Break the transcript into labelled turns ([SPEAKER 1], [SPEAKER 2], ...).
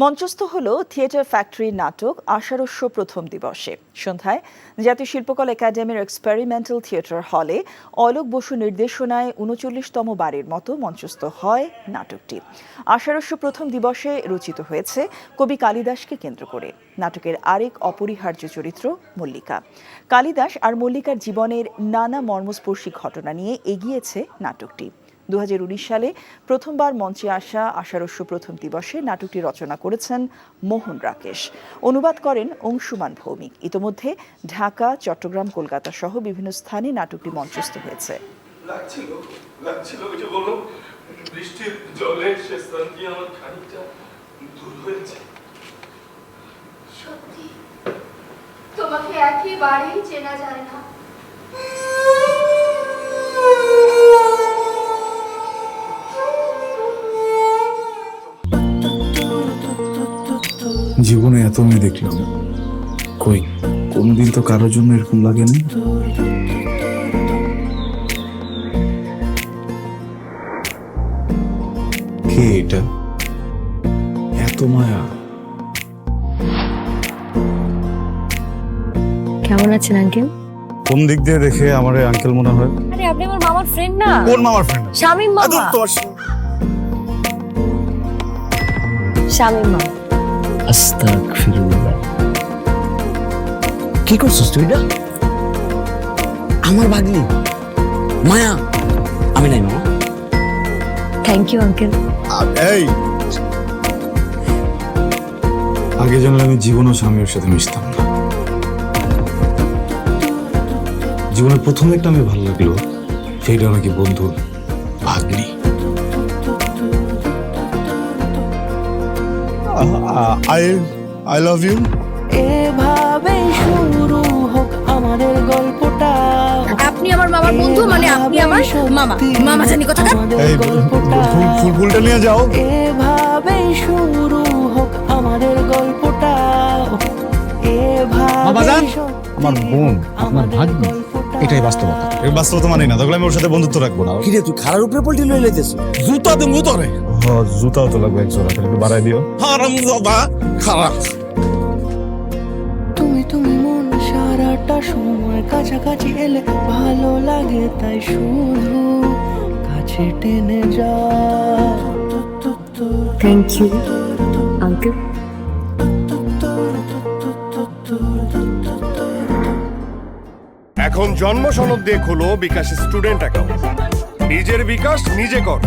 [SPEAKER 1] মঞ্চস্থ হলো theatre factory নাটক আষাঢ়স্য প্রথম দিবসে। সন্ধ্যায় জাতীয় শিল্পকলা একাডেমির এক্সপেরিমেন্টাল থিয়েটার হলে অলোক বসু নির্দেশনায় ৩৯তম বারের মতো মঞ্চস্থ হয় নাটকটি। আষাঢ়স্য প্রথম দিবসে রচিত হয়েছে কবি কালিদাসকে কেন্দ্র করে। নাটকের আরেক অপরিহার্য চরিত্র মল্লিকা। কালিদাস আর মল্লিকার জীবনের নানা মর্মস্পর্শী ঘটনা নিয়ে এগিয়েছে নাটকটি। ২০১৯ সালে প্রথমবার মঞ্চে আসা আষাঢ়স্য প্রথম দিবসে নাটকটি রচনা করেছেন মোহন রাকেশ, অনুবাদ করেন অংশুমান ভৌমিক। ইতোমধ্যে ঢাকা, চট্টগ্রাম, কলকাতা সহ বিভিন্ন স্থানে নাটকটি মঞ্চস্থ হয়েছে।
[SPEAKER 2] বৃষ্টির জলে সে স্থান দিয়ে আমার খানিকটা দূর হয়েছে।
[SPEAKER 3] সত্যি তোমাকে একেবারেই চেনা যায় না।
[SPEAKER 4] জীবনে এত মেয়ে দেখলাম, কই কোনদিন তো কারোর জন্য এরকম লাগে না। কে এটা? এত মায়া।
[SPEAKER 5] কেমন আছেন আঙ্কেল?
[SPEAKER 4] কোন দিক দিয়ে দেখে আমার আঙ্কেল মনে হয়?
[SPEAKER 5] আরে আপনি আমার মামার ফ্রেন্ড না?
[SPEAKER 4] কোন মামার ফ্রেন্ড?
[SPEAKER 5] শামীম মামা। শামীম মামা।
[SPEAKER 6] আস্তাগফিরুল্লাহ। কি করছিস তুই? এটা আমার ভাগ্নি মায়া। আমি নাই মামা।
[SPEAKER 5] Thank you uncle.
[SPEAKER 4] এই আগে জানলে আমি জীবনও স্বামীর সাথে মিশতাম না। জীবনের প্রথম একটা আমি ভালো লাগলো, সেইটা নাকি বন্ধুর ভাগ্নি। I love you.
[SPEAKER 7] এভাবে শুরু হোক আমাদের গল্পটা।
[SPEAKER 5] আপনি আমার মামার বন্ধু, মানে আপনি আমার মামা। মামা জানি কথাটা।
[SPEAKER 4] এই ফুলটা নিয়ে যাও।
[SPEAKER 7] এভাবে শুরু হোক আমাদের গল্পটা।
[SPEAKER 4] বাবাজান, আমার বোন আপনার ভাগ্নি, এটাই বাস্তবতা। এই বাস্তবতা মানি না, তাহলে আমি ওর সাথে বন্ধুত্ব রাখবো না।
[SPEAKER 6] কি রে তুই খারার উপরে পল্টি লয়ে লইতেছ?
[SPEAKER 4] জুতা দেবো তোরে। হ্যাঁ, জুতাও তো লাগবে এক জোড়া, একটু বাড়াই দিও। হারামজাদা খারাপ।
[SPEAKER 7] তুমি মন সারাটা সময় কাছাকাছি এলে ভালো লাগে, তাই শুধু কাছে টেনে যা।
[SPEAKER 5] Thank you uncle.
[SPEAKER 2] এখন জন্ম সনদ দিয়ে খোলো বিকাশ স্টুডেন্ট অ্যাকাউন্ট। নিজের বিকাশ নিজে কর।